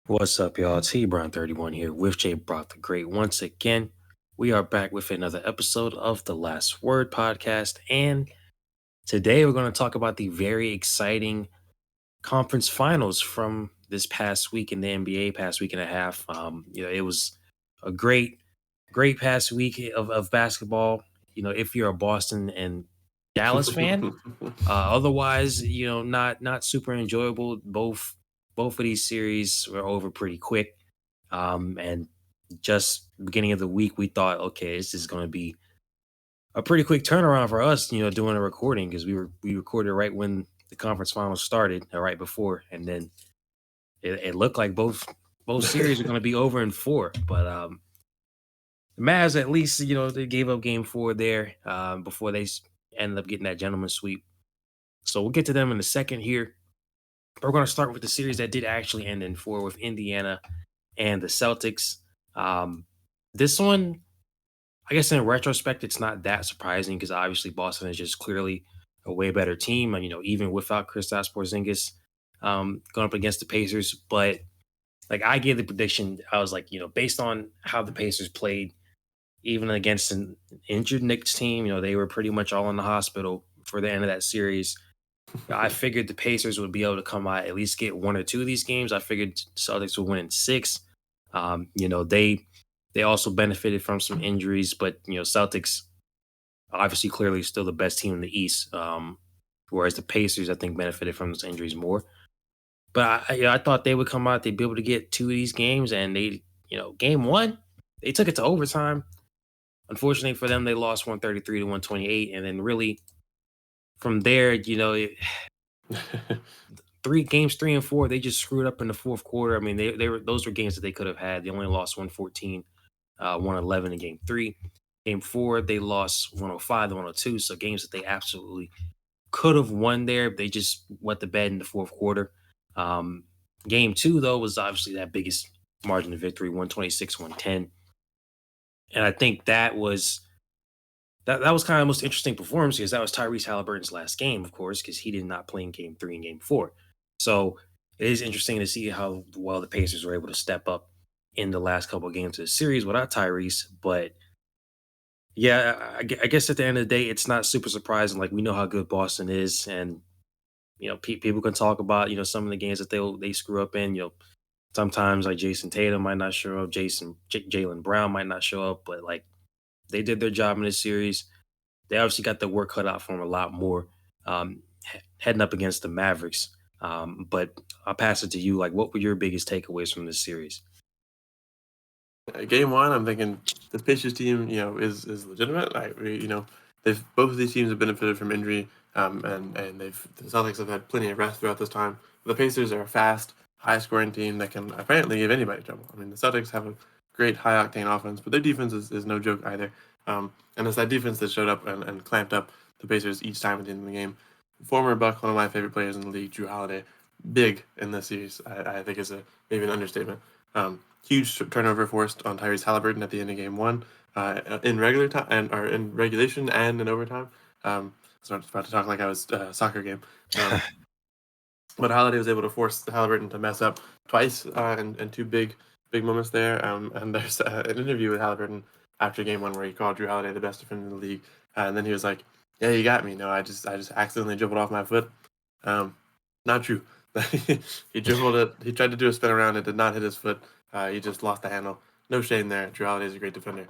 What's up, y'all? TBrown31 here with JaboctheGreat. Once again, we are back with another episode of the Last Word podcast. And today we're going to talk about the very exciting conference finals from this past week in the NBA, past week and a half. It was a great past week of basketball. If you're a Boston and Dallas fan, otherwise, not super enjoyable. Both of these series were over pretty quick. And just beginning of the week, we thought, okay, this is going to be a pretty quick turnaround for us, doing a recording because we recorded right when the conference finals started, or right before, and then it looked like both series are going to be over in four. But the Mavs, at least, they gave up game four there before they ended up getting that gentleman's sweep. So we'll get to them in a second here. We're going to start with the series that did actually end in four with Indiana and the Celtics. This one, I guess in retrospect, it's not that surprising because obviously Boston is just clearly a way better team. And, even without Kristaps Porzingis going up against the Pacers. But like I gave the prediction, I was like, based on how the Pacers played, even against an injured Knicks team, they were pretty much all in the hospital for the end of that series. I figured the Pacers would be able to come out, at least get one or two of these games. I figured Celtics would win in six. They also benefited from some injuries, but Celtics obviously clearly still the best team in the East. Whereas the Pacers, I think, benefited from those injuries more. But I thought they would come out, they'd be able to get two of these games, and game one, they took it to overtime. Unfortunately for them, they lost 133 to 128, and then really from there, three and four, they just screwed up in the fourth quarter. I mean, those were games that they could have had. They only lost 114, 111 in game three. Game four, they lost 105 to 102. So games that they absolutely could have won there. They just wet the bed in the fourth quarter. Game two, though, was obviously that biggest margin of victory, 126, 110. And I think that was kind of the most interesting performance because that was Tyrese Halliburton's last game, of course, because he did not play in game three and game four. So it is interesting to see how well the Pacers were able to step up in the last couple of games of the series without Tyrese. But yeah, I guess at the end of the day, it's not super surprising. Like, we know how good Boston is, and people can talk about some of the games that they screw up in. Sometimes like Jason Tatum might not show up, Jaylen Brown might not show up, but like they did their job in this series. They obviously got the work cut out for them a lot more heading up against the Mavericks. But I'll pass it to you. Like, what were your biggest takeaways from this series? Game one, I'm thinking the Pacers team, is legitimate. They've both of these teams have benefited from injury, and the Celtics have had plenty of rest throughout this time. The Pacers are a fast, high-scoring team that can apparently give anybody trouble. I mean, the Celtics have a great high-octane offense, but their defense is no joke either. And it's that defense that showed up and clamped up the Pacers each time at the end of the game. Former Buck, one of my favorite players in the league, Jrue Holiday, big in this series. I think is maybe an understatement. Huge turnover forced on Tyrese Halliburton at the end of game one, in regular time or in regulation and in overtime. So I was about to talk like I was a soccer game. But Holiday was able to force Halliburton to mess up twice and two big moments there. And there's an interview with Halliburton after game one where he called Jrue Holiday the best defender in the league, and then he was like, "Yeah, you got me. No, I just accidentally dribbled off my foot." Not true. He dribbled it. He tried to do a spin around. It did not hit his foot. He just lost the handle. No shame there. Jrue Holiday is a great defender.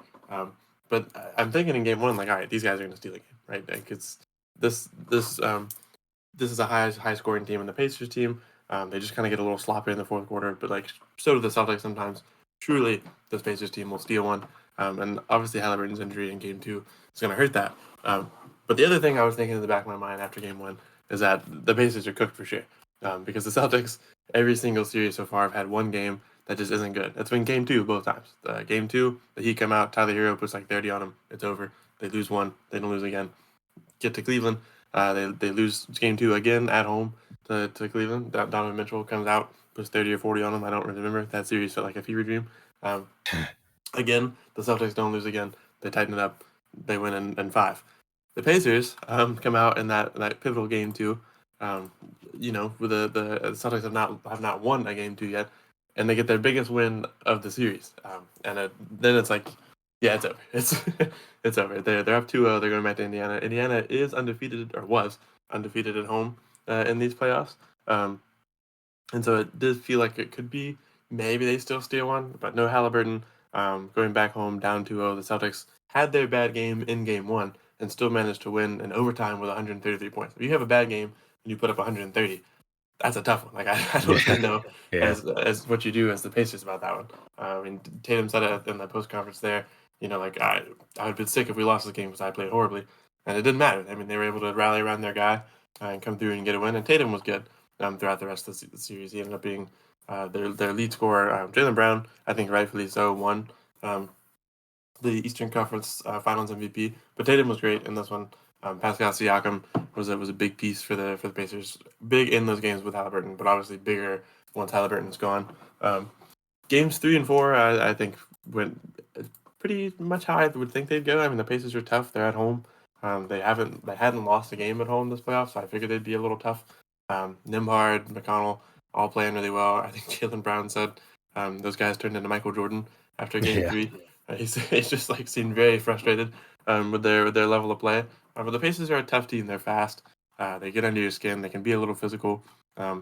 But I'm thinking in game one, like, all right, these guys are going to steal the game, right? Like, it's this is a high scoring team, and the Pacers team, they just kind of get a little sloppy in the fourth quarter. But like, so do the Celtics sometimes. Truly, this Pacers team will steal one. And obviously, Halliburton's injury in game two is going to hurt that. But the other thing I was thinking in the back of my mind after game one is that the Pacers are cooked for sure. Because the Celtics, every single series so far, have had one game that just isn't good. It's been game two both times. Game two, the Heat come out, Tyler Hero puts like 30 on them. It's over. They lose one. They don't lose again. Get to Cleveland. They lose game two again at home to Cleveland. Donovan Mitchell comes out, puts 30 or 40 on them. I don't really remember. That series felt like a fever dream. Again, the Celtics don't lose again. They tighten it up. They win in five. The Pacers come out in that pivotal game two. With the Celtics have not won a game two yet, and they get their biggest win of the series. Then it's like, yeah, it's over. It's over. They're up 2-0. They're going back to Indiana. Indiana is undefeated, or was undefeated at home in these playoffs. And so it does feel like it could be maybe they still steal one, but no Halliburton. Going back home down 2-0, the Celtics had their bad game in game one and still managed to win in overtime with 133 points. If you have a bad game and you put up 130, that's a tough one. Like I don't Yeah. really know Yeah. as what you do as the Pacers about that one. I mean, Tatum said it in the post conference there. Like I would be sick if we lost this game because I played horribly, and it didn't matter. I mean, they were able to rally around their guy and come through and get a win. And Tatum was good throughout the rest of the series. He ended up being their lead scorer. Jaylen Brown, I think rightfully so, won the Eastern Conference Finals MVP. But Tatum was great in this one. Pascal Siakam was a big piece for the Pacers. Big in those games with Halliburton, but obviously bigger once Halliburton's gone. Games 3 and 4, I think went pretty much how I would think they'd go. I mean, the Pacers are tough. They're at home. They hadn't lost a game at home this playoff, so I figured they'd be a little tough. Nembhard, McConnell, all playing really well. I think Jaylen Brown said those guys turned into Michael Jordan after Game Yeah. 3. He's just like seemed very frustrated with their level of play. But the Pacers are a tough team. They're fast. They get under your skin. They can be a little physical. I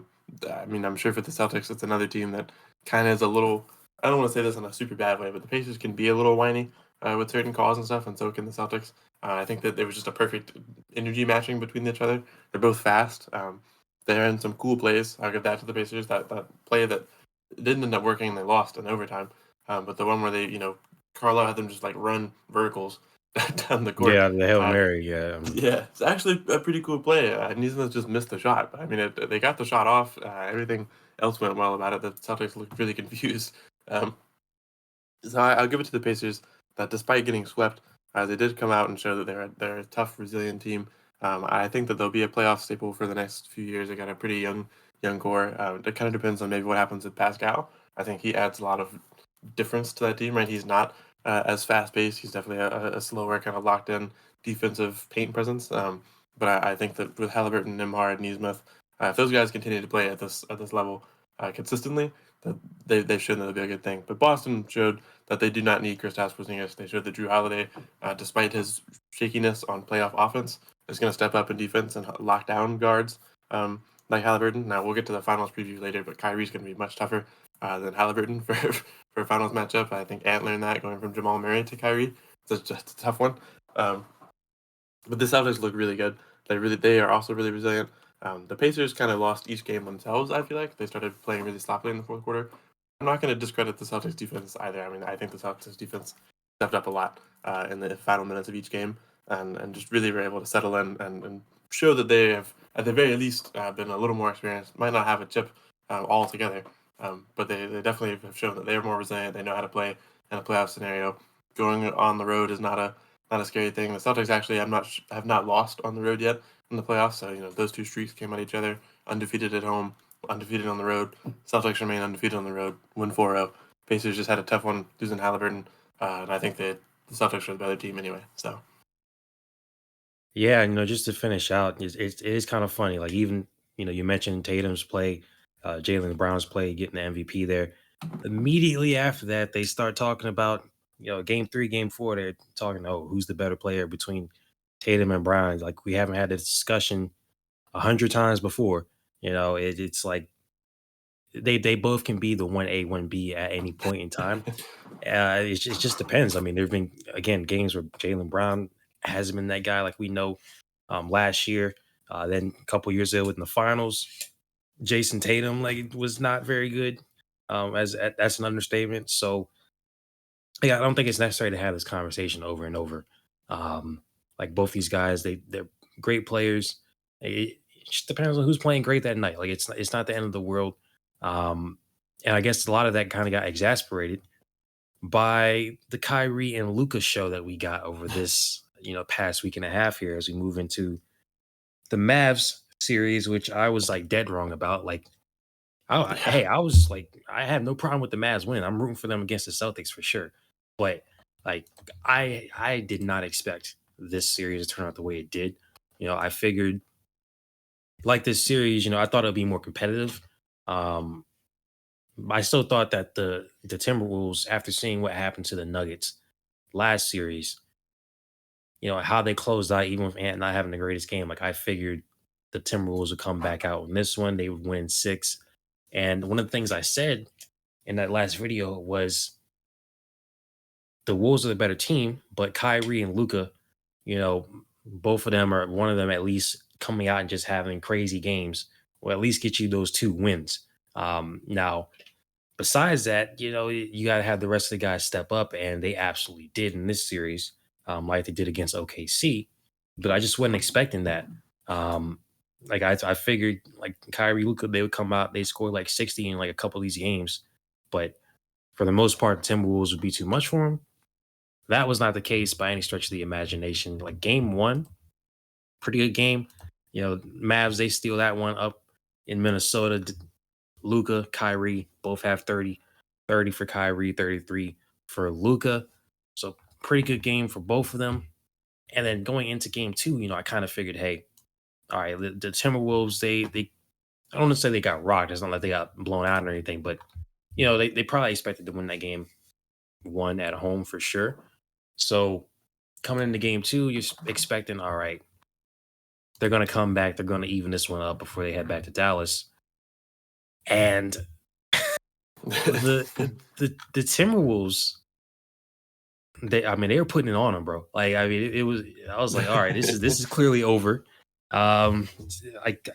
mean, I'm sure for the Celtics, it's another team that kind of is a little. I don't want to say this in a super bad way, but the Pacers can be a little whiny with certain calls and stuff, and so can the Celtics. I think that there was just a perfect energy matching between each other. They're both fast. They're in some cool plays. I'll give that to the Pacers. That play that didn't end up working, they lost in overtime. But the one where they, Carlo had them just like run verticals down the court. Yeah. The Hail Mary. Yeah. Yeah, it's actually a pretty cool play. Neesmith just missed the shot. I mean, they got the shot off. Everything else went well about it. The Celtics looked really confused. Um, so I'll give it to the Pacers that despite getting swept, they did come out and show that they're a tough, resilient team. I think that they'll be a playoff staple for the next few years. They got a pretty young core. It kind of depends on maybe what happens with Pascal. I think he adds a lot of difference to that team. Right, he's not as fast paced. He's definitely a slower, kind of locked in defensive paint presence. But I think that with Halliburton, Nembhard, Neesmith, if those guys continue to play at this level consistently, that they've shown that it'll be a good thing. But Boston showed that they do not need Kristaps Porzingis. They showed that Drew Holiday, despite his shakiness on playoff offense, is going to step up in defense and lock down guards like Halliburton. Now we'll get to the finals preview later, but Kyrie's going to be much tougher than Halliburton for a finals matchup. I think Ant learned that going from Jamal Murray to Kyrie. It's just a tough one. But the Celtics look really good. They are also really resilient. The Pacers kind of lost each game themselves. I feel like they started playing really sloppily in the fourth quarter. I'm not going to discredit the Celtics defense either. I mean, I think the Celtics defense stepped up a lot in the final minutes of each game and just really were able to settle in and show that they have, at the very least, been a little more experienced. Might not have a chip all together, but they definitely have shown that they're more resilient. They know how to play in a playoff scenario. Going on the road is not a scary thing. The Celtics actually have not lost on the road yet in the playoffs. So those two streaks came at each other, undefeated at home, undefeated on the road. Celtics remain undefeated on the road, win 4-0. Pacers just had a tough one losing Halliburton, and I think that the Celtics are the better team anyway. So Yeah, just to finish out, it is kind of funny. Like even you mentioned Tatum's play, Jalen Brown's play, getting the MVP there. Immediately after that, they start talking about game 3, game 4. They're talking, oh, who's the better player between Tatum and Brown? Like we haven't had this discussion 100 times before. It's like they both can be the 1A, 1B at any point in time. It just depends. I mean, there've been again games where Jalen Brown hasn't been that guy like we know last year. Then a couple years ago in the finals, Jason Tatum like was not very good. As that's an understatement. So yeah, I don't think it's necessary to have this conversation over and over. Like both these guys, they're great players. It just depends on who's playing great that night. Like it's not the end of the world. Um, and I guess a lot of that kind of got exasperated by the Kyrie and Luca show that we got over this, past week and a half here as we move into the Mavs series, which I was like dead wrong about. Like, yeah, hey, I was like, I have no problem with the Mavs winning. I'm rooting for them against the Celtics for sure. But like, I did not expect this series to turn out the way it did. I figured like this series, I thought it'd be more competitive. Um, I still thought that the Timberwolves, after seeing what happened to the Nuggets last series, how they closed out even with Ant not having the greatest game. Like I figured the Timberwolves would come back out in this one. They would win six. And one of the things I said in that last video was the Wolves are the better team, but Kyrie and Luca, you know, both of them, or one of them at least, coming out and just having crazy games will at least get you those two wins. Now, besides that, you got to have the rest of the guys step up, and they absolutely did in this series, like they did against OKC. But I just wasn't expecting that. Like I figured, like Kyrie, Luca, they would come out, they scored like 60 in like a couple of these games, but for the most part, the Timberwolves would be too much for them. That was not the case by any stretch of the imagination. Like game one, pretty good game. Mavs, they steal that one up in Minnesota. Luca, Kyrie, both have 30. 30 for Kyrie, 33 for Luca. So pretty good game for both of them. And then going into game two, I kind of figured, hey, all right, the Timberwolves, they I don't want to say they got rocked. It's not like they got blown out or anything, but they probably expected to win that game one at home for sure. So coming into game two, you're expecting, all right, they're going to come back. They're going to even this one up before they head back to Dallas. And the Timberwolves, they were putting it on them, bro. Like, it was. I was like, all right, this is clearly over. Like,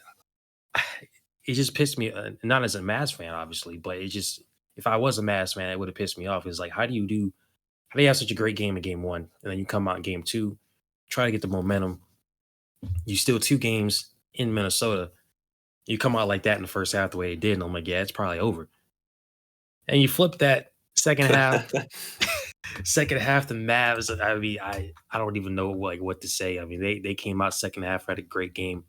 it just pissed me. Not as a Mavs fan, obviously, but it just, if I was a Mavs fan, it would have pissed me off. It's like, how do you have such a great game in game one, and then you come out in game two, try to get the momentum. You steal two games in Minnesota. You come out like that in the first half the way it did, and I'm like, yeah, it's probably over. And you flip that second half. Second half, the Mavs. I don't even know what to say. I mean, they came out second half, had a great game.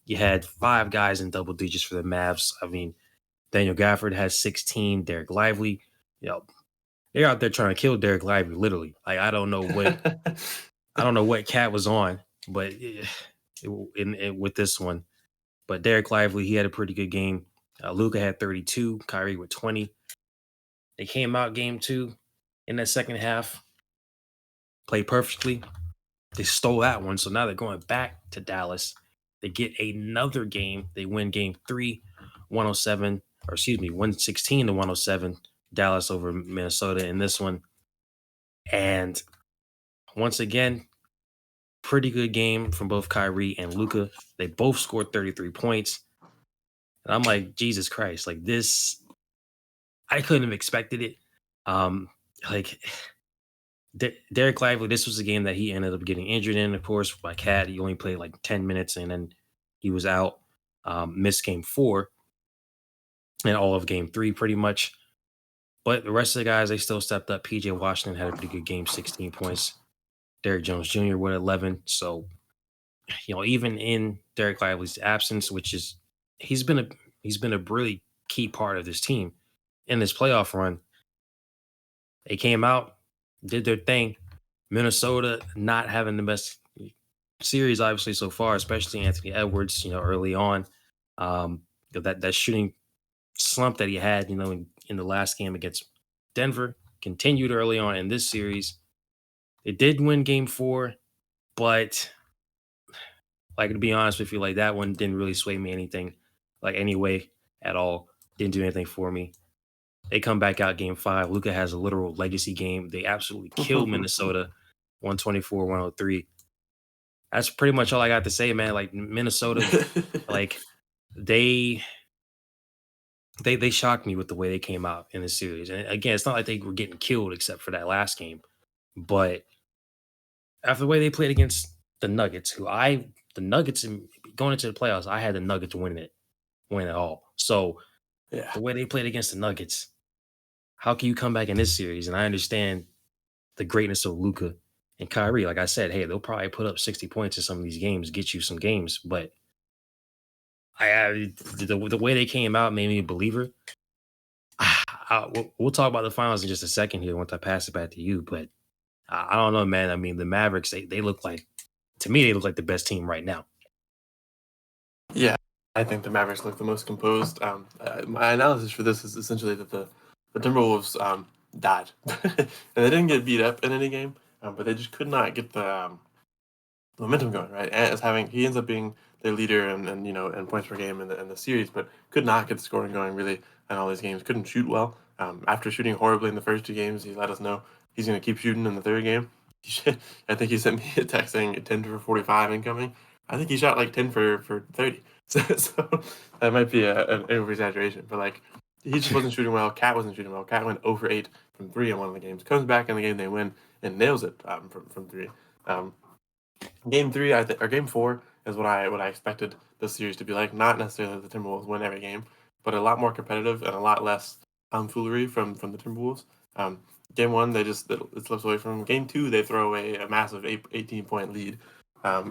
You had five guys in double digits for the Mavs. I mean, Daniel Gafford has 16. Derek Lively, they're out there trying to kill Derek Lively, literally. Like I don't know what cat was on, but with this one. But Derek Lively, he had a pretty good game. Luca had 32, Kyrie with 20. They came out game two in that second half, played perfectly. They stole that one. So now they're going back to Dallas. They get another game. They win game three, 107, or excuse me, 116 to 107. Dallas over Minnesota in this one. And once again, pretty good game from both Kyrie and Luca. They both scored 33 points. And I'm like, Jesus Christ, like this, I couldn't have expected it. Like Derek Lively, this was a game that he ended up getting injured in. Of course, by Cat, he only played like 10 minutes and then he was out. Missed game four and all of game three, pretty much. But the rest of the guys, they still stepped up. PJ Washington had a pretty good game, 16 points. Derek Jones Jr. with 11. So, even in Derek Lively's absence, which is he's been a really key part of this team in this playoff run. They came out, did their thing. Minnesota not having the best series, obviously, so far, especially Anthony Edwards, early on. That shooting slump that he had, in the last game against Denver continued early on in this series. They did win game four, but like to be honest with you, like that one didn't really sway me anything, like anyway at all. Didn't do anything for me. They come back out game five. Luka has a literal legacy game. They absolutely killed Minnesota, 124-103. That's pretty much all I got to say, man. Like Minnesota, like they shocked me with the way they came out in this series. And again, it's not like they were getting killed except for that last game. But after the way they played against the Nuggets, the Nuggets going into the playoffs, I had the Nuggets win it all. So Yeah. the way they played against the Nuggets, how can you come back in this series? And I understand the greatness of Luka and Kyrie. Like I said, hey, they'll probably put up 60 points in some of these games, get you some games. But the way they came out made me a believer. We'll talk about the finals in just a second here once I pass it back to you. But I don't know, man. I mean, the Mavericks, they look like, to me, they look like the best team right now. Yeah, I think the Mavericks look the most composed. My analysis for this is essentially that the Timberwolves died, and they didn't get beat up in any game, but they just could not get the momentum going, right? And he ends up being their leader and points per game in the series, but could not get the scoring going really in all these games. Couldn't shoot well. After shooting horribly in the first two games, he let us know he's going to keep shooting in the third game. I think he sent me a text saying 10 for 45 incoming. I think he shot like 10 for 30. So that might be an over exaggeration, but like he just wasn't shooting well. Cat wasn't shooting well. Cat went 0 for 8 from 3 in one of the games. Comes back in the game they win and nails it from 3. Game 3, or game 4 is what I expected this series to be like. Not necessarily the Timberwolves win every game, but a lot more competitive and a lot less tomfoolery from the Timberwolves. Game 1, it slips away from them. Game 2, they throw away a massive 18-point lead.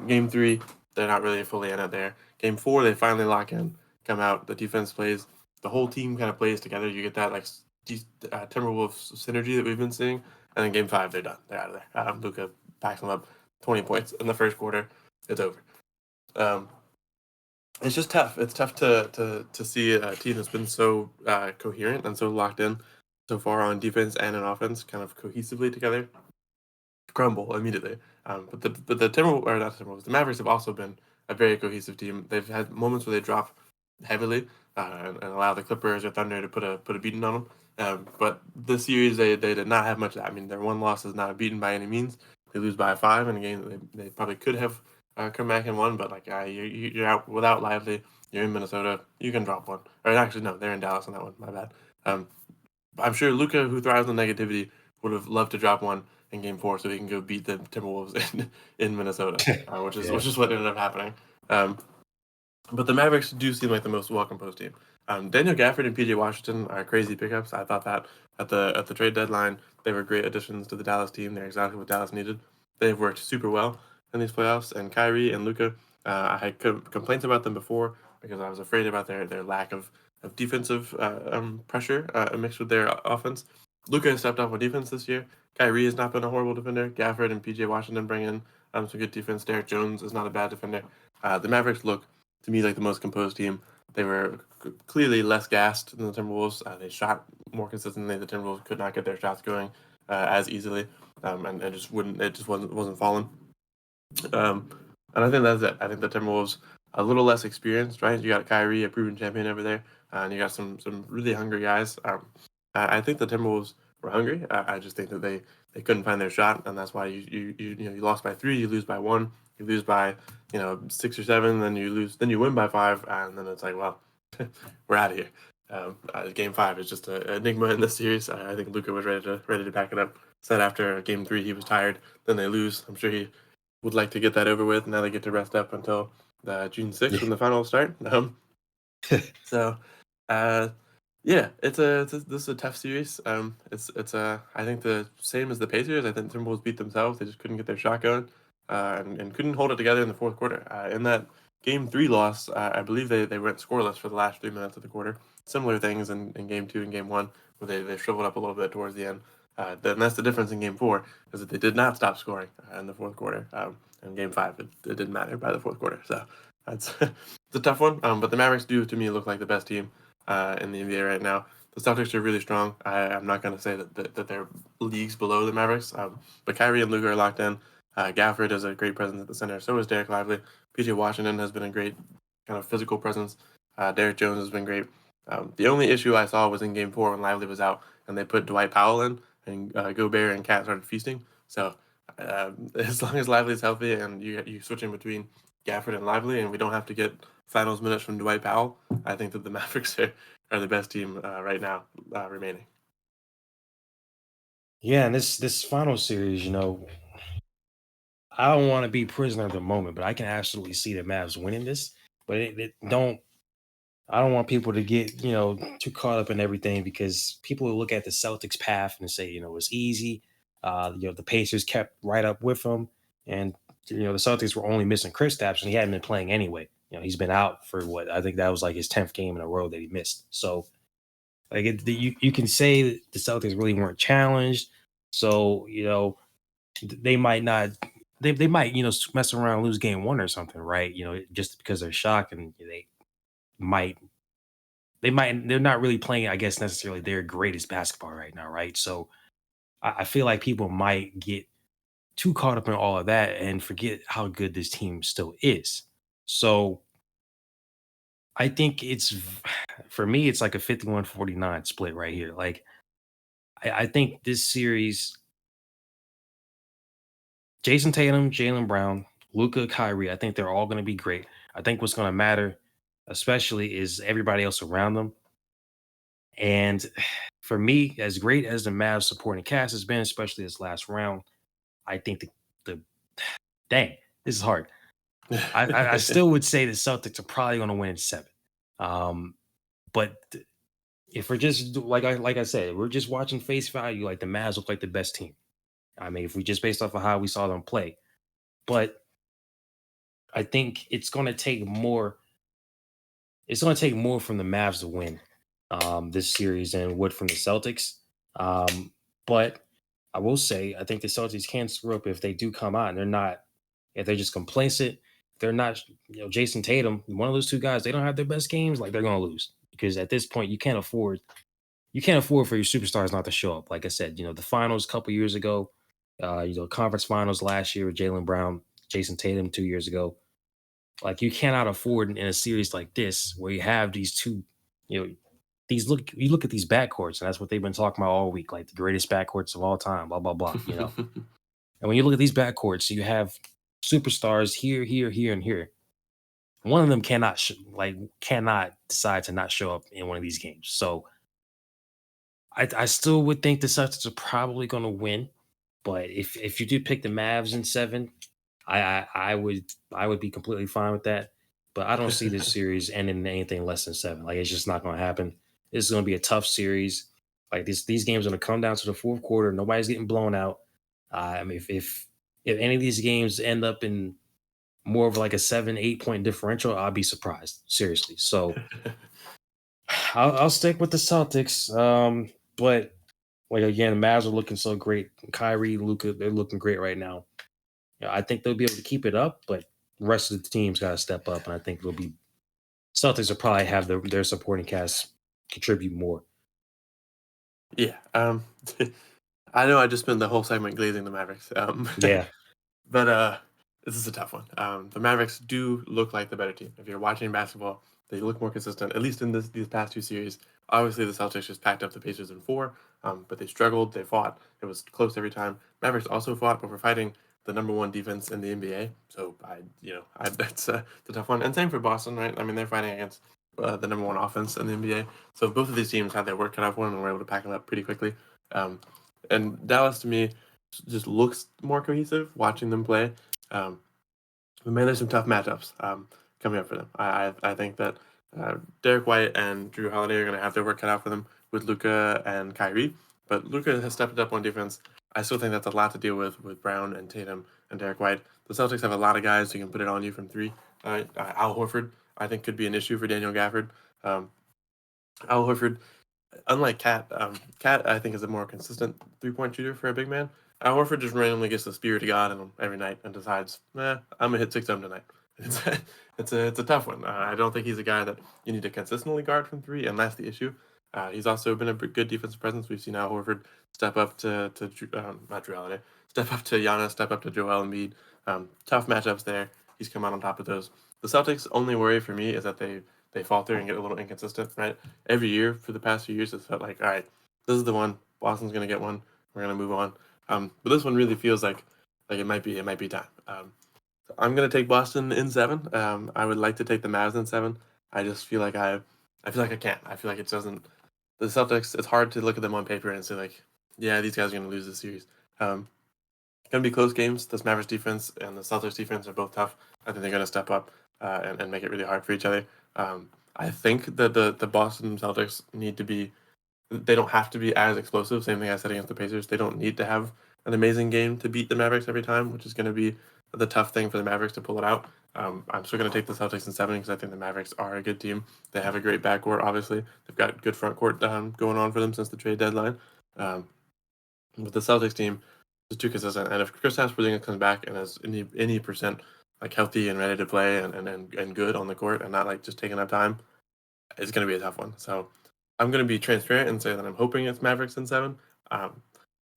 Game 3, they're not really fully in it there. Game 4, they finally lock in, come out. The defense plays. The whole team kind of plays together. You get that Timberwolves synergy that we've been seeing. And then Game 5, they're done. They're out of there. Luka backs them up 20 points in the first quarter. It's over. It's just tough. It's tough to see a team that's been so coherent and so locked in so far on defense and on offense, kind of cohesively together, crumble immediately. But the Timberwolves, or not the Timberwolves, the Mavericks have also been a very cohesive team. They've had moments where they drop heavily and allow the Clippers or Thunder to put a beating on them. But this series, they did not have much of that. I mean, their one loss is not a beaten by any means. They lose by 5 in a game that they probably could have come back and won. But like you're out without Lively. You're in Minnesota. You can drop one. Or actually, no, they're in Dallas on that one. My bad. I'm sure Luka, who thrives on negativity, would have loved to drop one in Game 4 so he can go beat the Timberwolves in Minnesota, which is what ended up happening. But the Mavericks do seem like the most well-composed team. Daniel Gafford and PJ Washington are crazy pickups. I thought that at the trade deadline, they were great additions to the Dallas team. They're exactly what Dallas needed. They've worked super well in these playoffs. And Kyrie and Luka, I had complaints about them before because I was afraid about their lack of defensive pressure mixed with their offense. Luka has stepped up on defense this year. Kyrie has not been a horrible defender. Gafford and PJ Washington bring in some good defense. Derek Jones is not a bad defender. The Mavericks look, to me, like the most composed team. They were clearly less gassed than the Timberwolves. They shot more consistently. The Timberwolves could not get their shots going as easily, and it just wasn't falling. And I think that's it. I think the Timberwolves a little less experienced, right? You got Kyrie, a proven champion over there, and you got some really hungry guys. I think the Timberwolves were hungry. I just think that they couldn't find their shot, and that's why you lost by 3, you lose by 1, you lose by 6 or 7, then you lose, then you win by 5, and then it's like, well, we're out of here. Game 5 is just an enigma in this series. I think Luka was ready to back it up. Said after Game 3 he was tired. Then they lose. I'm sure he would like to get that over with. Now they get to rest up until June 6th when the finals start. So, yeah, this is a tough series. I think the same as the Pacers. I think the Timberwolves beat themselves. They just couldn't get their shot going, and couldn't hold it together in the fourth quarter. In that Game 3 loss, I believe they went scoreless for the last 3 minutes of the quarter. Similar things in Game 2 and Game 1, where they shriveled up a little bit towards the end. Then that's the difference in Game 4, is that they did not stop scoring in the fourth quarter. In Game 5, it didn't matter by the fourth quarter. So that's it's a tough one. But the Mavericks do, to me, look like the best team in the NBA right now. The Celtics are really strong. I'm not going to say that they're leagues below the Mavericks, but Kyrie and Luka are locked in. Gafford is a great presence at the center. So is Derek Lively. PJ Washington has been a great kind of physical presence. Derek Jones has been great. The only issue I saw was in Game 4 when Lively was out and they put Dwight Powell in, and Gobert and Cat started feasting. So as long as Lively's healthy and you switching between Gafford and Lively, and we don't have to get finals minutes from Dwight Powell, I think that the Mavericks are the best team right now remaining. Yeah, and this final series, I don't want to be prisoner of the moment, but I can absolutely see the Mavs winning this. But I don't want people to get too caught up in everything, because people will look at the Celtics path and say it's easy. The Pacers kept right up with them, and the Celtics were only missing Kristaps, and he hadn't been playing anyway. He's been out for what I think that was like his 10th game in a row that he missed. So like you can say that the Celtics really weren't challenged. So they might not. They might mess around and lose game 1 or something, right? Just because they're shocked and might they're not really playing, I guess, necessarily their greatest basketball right now, right? So I feel like people might get too caught up in all of that and forget how good this team still is. So I think for me, it's like a 51-49 split right here. Like I think this series, Jason Tatum, Jalen Brown, Luca, Kyrie, I think they're all going to be great. I think what's going to matter, especially, is everybody else around them. And for me, as great as the Mavs supporting cast has been, especially this last round, I think the dang, this is hard. I still would say the Celtics are probably going to win in seven. Um, but if we're just like I said, we're just watching face value. Like the Mavs look like the best team. I mean, if we just based off of how we saw them play, but I think it's going to take more from the Mavs to win this series than would from the Celtics. But I will say, I think the Celtics can screw up if they do come out and if they're just complacent, they're not, Jason Tatum, one of those two guys, they don't have their best games, like they're going to lose because at this point, you can't afford for your superstars not to show up. Like I said, the finals a couple years ago, conference finals last year with Jalen Brown, Jason Tatum 2 years ago. Like you cannot afford in a series like this where you have these two, you know, you look at these backcourts, and that's what they've been talking about all week, like the greatest backcourts of all time, blah, blah, blah. And when you look at these backcourts, you have superstars here, here, here, and here. One of them cannot decide to not show up in one of these games. So I still would think the Celtics are probably going to win, but if you do pick the Mavs in seven, I would be completely fine with that. But I don't see this series ending in anything less than seven. Like it's just not going to happen. This is going to be a tough series. Like these games are going to come down to the fourth quarter. Nobody's getting blown out. I mean, if any of these games end up in more of like a 7-8 point differential, I'll be surprised. Seriously. So I'll stick with the Celtics. But like again, the Mavs are looking so great. Kyrie, Luca, they're looking great right now. I think they'll be able to keep it up, but the rest of the team's got to step up, and I think it'll be Celtics will probably have their supporting cast contribute more. Yeah. I know I just spent the whole segment glazing the Mavericks. Yeah, But this is a tough one. The Mavericks do look like the better team. If you're watching basketball, they look more consistent, at least in these past two series. Obviously, the Celtics just packed up the Pacers in four, but they struggled. They fought. It was close every time. Mavericks also fought, but we're fighting the number one defense in the NBA. So that's a tough one. And same for Boston, right? I mean, they're fighting against the number one offense in the NBA. So both of these teams had their work cut out for them and were able to pack them up pretty quickly. And Dallas, to me, just looks more cohesive watching them play. Um, but man, there's some tough matchups coming up for them. I think that Derek White and Drew Holiday are going to have their work cut out for them with Luca and Kyrie. But Luca has stepped up on defense. I still think that's a lot to deal with Brown and Tatum and Derek White. The Celtics have a lot of guys who can put it on you from three. Al Horford, I think, could be an issue for Daniel Gafford. Al Horford, unlike Cat I think is a more consistent 3-point shooter for a big man. Al Horford just randomly gets the spirit of God in him every night and decides, I'm gonna hit 6 of them tonight. It's a tough one. I don't think he's a guy that you need to consistently guard from three, and that's the issue. He's also been a good defensive presence. We've seen Al Horford step up to not Drew Holiday, step up to Giannis, step up to Joel Embiid. Tough matchups there. He's come out on top of those. The Celtics' only worry for me is that they falter and get a little inconsistent, right? Every year for the past few years, it's felt like, all right, this is the one. Boston's going to get one. We're going to move on. But this one really feels like it might be time. So I'm going to take Boston in seven. I would like to take the Mavs in seven. I just feel like I feel like I can't. I feel like it doesn't. The Celtics. It's hard to look at them on paper and say like, yeah, these guys are going to lose this series. Going to be close games. This Mavericks defense and the Celtics defense are both tough. I think they're going to step up and make it really hard for each other. I think that the Boston Celtics need to be. They don't have to be as explosive. Same thing I said against the Pacers. They don't need to have an amazing game to beat the Mavericks every time, which is going to be the tough thing for the Mavericks to pull it out. I'm still going to take the Celtics in seven because I think the Mavericks are a good team. They have a great backcourt. Obviously, they've got good front court going on for them since the trade deadline. But the Celtics team is too consistent. And if Kristaps Porzingis comes back and has any percent like healthy and ready to play and good on the court and not like just taking up time, It's going to be a tough one. So I'm going to be transparent and say that I'm hoping it's Mavericks in 7. Um,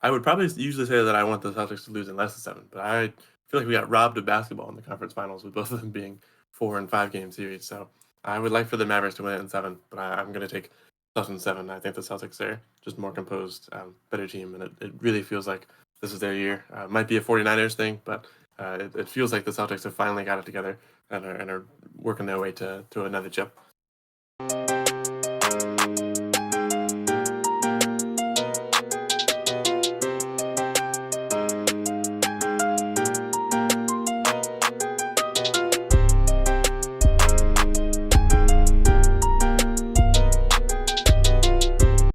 I would probably usually say that I want the Celtics to lose in less than 7, but I feel like we got robbed of basketball in the conference finals with both of them being 4 and 5 game series. So I would like for the Mavericks to win it in 7, but I'm going to take Celtics in 7. I think the Celtics are just more composed, better team, and it really feels like this is their year. Might be a 49ers thing, but it feels like the Celtics have finally got it together and are working their way to another chip.